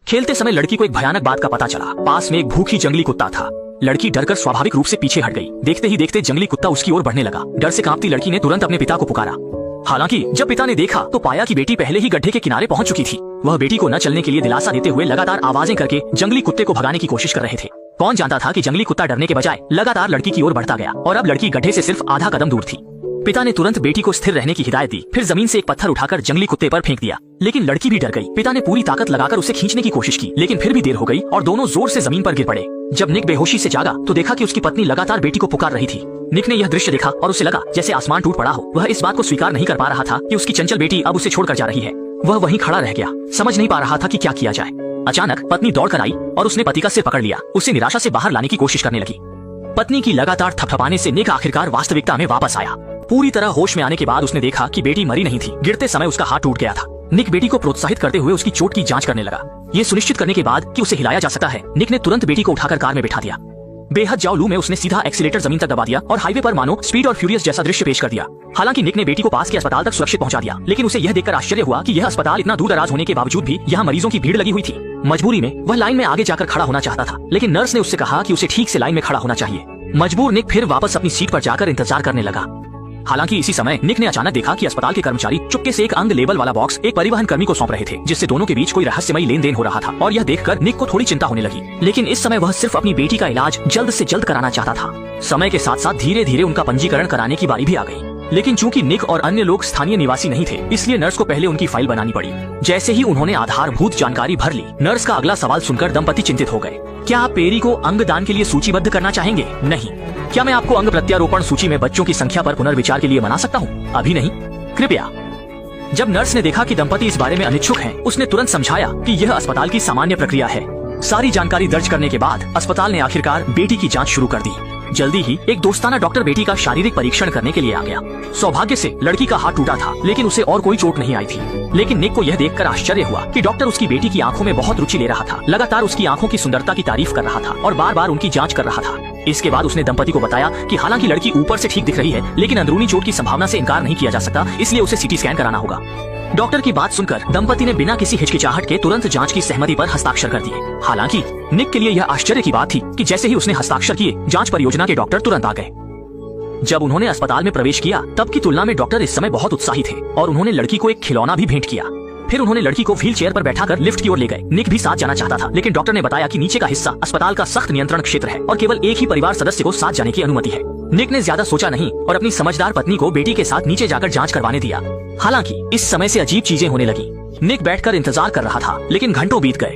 खेलते समय लड़की को एक भयानक बात का पता चला। पास में एक भूखी जंगली कुत्ता था। लड़की डरकर स्वाभाविक रूप से पीछे हट गई। देखते ही देखते जंगली कुत्ता उसकी ओर बढ़ने लगा। डर से कांपती लड़की ने तुरंत अपने पिता को पुकारा। हालांकि जब पिता ने देखा तो पाया कि बेटी पहले ही गड्ढे के किनारे पहुंच चुकी थी। वह बेटी को न चलने के लिए दिलासा देते हुए लगातार आवाजें करके जंगली कुत्ते को भगाने की कोशिश कर रहे थे। कौन जानता था कि जंगली कुत्ता डरने के बजाय लगातार लड़की की ओर बढ़ता गया और अब लड़की गड्ढे से सिर्फ आधा कदम दूर थी। पिता ने तुरंत बेटी को स्थिर रहने की हिदायत दी, फिर जमीन से एक पत्थर उठाकर जंगली कुत्ते पर फेंक दिया। लेकिन लड़की भी डर गई। पिता ने पूरी ताकत लगाकर उसे खींचने की कोशिश की, लेकिन फिर भी देर हो गई और दोनों जोर से जमीन पर गिर पड़े। जब निक बेहोशी से जागा तो देखा कि उसकी पत्नी लगातार बेटी को पुकार रही थी। निक ने यह दृश्य देखा और उसे लगा जैसे आसमान टूट पड़ा हो। वह इस बात को स्वीकार नहीं कर पा रहा था कि उसकी चंचल बेटी अब उसे छोड़कर जा रही है। वह वहीं खड़ा रह गया, समझ नहीं पा रहा था कि क्या किया जाए। अचानक पत्नी दौड़कर आई और उसने पति का सिर पकड़ लिया। उसे निराशा से बाहर लाने की कोशिश करने लगी। पत्नी की लगातार थपथपाने से निक आखिरकार वास्तविकता में वापस आया। पूरी तरह होश में आने के बाद उसने देखा कि बेटी मरी नहीं थी। गिरते समय उसका हाथ टूट गया था। निक बेटी को प्रोत्साहित करते हुए उसकी चोट की जांच करने लगा। ये सुनिश्चित करने के बाद कि उसे हिलाया जा सकता है, निक ने तुरंत बेटी को उठाकर कार में बिठा दिया। बेहद जाओ लू में उसने सीधा एक्सीलेटर जमीन तक दबा दिया और हाईवे पर मानो स्पीड और फ्यूरियस जैसा दृश्य पेश कर दिया। हालांकि निक ने बेटी को पास के अस्पताल तक सुरक्षित पहुंचा दिया, लेकिन उसे यह देखकर आश्चर्य हुआ कि यह अस्पताल इतना दूर दराज होने के बावजूद भी यहाँ मरीजों की भीड़ लगी हुई थी। मजबूरी में वह लाइन में आगे जाकर खड़ा होना चाहता था, लेकिन नर्स ने उससे कहा कि उसे ठीक से लाइन में खड़ा होना चाहिए। मजबूर निक फिर वापस अपनी सीट पर जाकर इंतजार करने लगा। हालांकि इसी समय निक ने अचानक देखा कि अस्पताल के कर्मचारी चुपके से एक अंग लेबल वाला बॉक्स एक परिवहन कर्मी को सौंप रहे थे, जिससे दोनों के बीच कोई रहस्यमयी लेन देन हो रहा था। और यह देखकर निक को थोड़ी चिंता होने लगी, लेकिन इस समय वह सिर्फ अपनी बेटी का इलाज जल्द से जल्द कराना चाहता था। समय के साथ साथ धीरे धीरे उनका पंजीकरण कराने की बारी भी आ गई। लेकिन चूंकि निक और अन्य लोग स्थानीय निवासी नहीं थे, इसलिए नर्स को पहले उनकी फाइल बनानी पड़ी। जैसे ही उन्होंने आधारभूत जानकारी भर ली, नर्स का अगला सवाल सुनकर दंपति चिंतित हो गए। क्या आप पेरी को अंगदान के लिए सूचीबद्ध करना चाहेंगे? नहीं। क्या मैं आपको अंग प्रत्यारोपण सूची में बच्चों की संख्या पर पुनर्विचार के लिए मना सकता हूँ? अभी नहीं, कृपया। जब नर्स ने देखा कि दंपति इस बारे में अनिच्छुक हैं, उसने तुरंत समझाया कि यह अस्पताल की सामान्य प्रक्रिया है। सारी जानकारी दर्ज करने के बाद अस्पताल ने आखिरकार बेटी की जांच शुरू कर दी। जल्दी ही एक दोस्ताना डॉक्टर बेटी का शारीरिक परीक्षण करने के लिए आ गया। सौभाग्य से लड़की का हाथ टूटा था, लेकिन उसे और कोई चोट नहीं आई थी। लेकिन निक को यह देखकर आश्चर्य हुआ कि डॉक्टर उसकी बेटी की आंखों में बहुत रुचि ले रहा था, लगातार उसकी आंखों की सुंदरता की तारीफ कर रहा था और बार बार उनकी जांच कर रहा था। इसके बाद उसने दंपति को बताया कि हालांकि लड़की ऊपर से ठीक दिख रही है, लेकिन अंदरूनी चोट की संभावना से इनकार नहीं किया जा सकता, इसलिए उसे सीटी स्कैन कराना होगा। डॉक्टर की बात सुनकर दंपति ने बिना किसी हिचकिचाहट के तुरंत जांच की सहमति पर हस्ताक्षर कर दिए। हालांकि निक के लिए यह आश्चर्य की बात थी कि जैसे ही उसने हस्ताक्षर किए, जांच परियोजना के डॉक्टर तुरंत आ गए। जब उन्होंने अस्पताल में प्रवेश किया, तब की तुलना में डॉक्टर इस समय बहुत उत्साही थे और उन्होंने लड़की को एक खिलौना भी भेंट किया। फिर उन्होंने लड़की को व्हील चेयर पर बैठाकर लिफ्ट की ओर ले गए। निक भी साथ जाना चाहता था, लेकिन डॉक्टर ने बताया कि नीचे का हिस्सा अस्पताल का सख्त नियंत्रण क्षेत्र है और केवल एक ही परिवार सदस्य को साथ जाने की अनुमति है। निक ने ज्यादा सोचा नहीं और अपनी समझदार पत्नी को बेटी के साथ नीचे जाकर जांच करवाने दिया। हालांकि इस समय से अजीब चीजें होने लगी। निक बैठकर इंतजार कर रहा था, लेकिन घंटों बीत गए।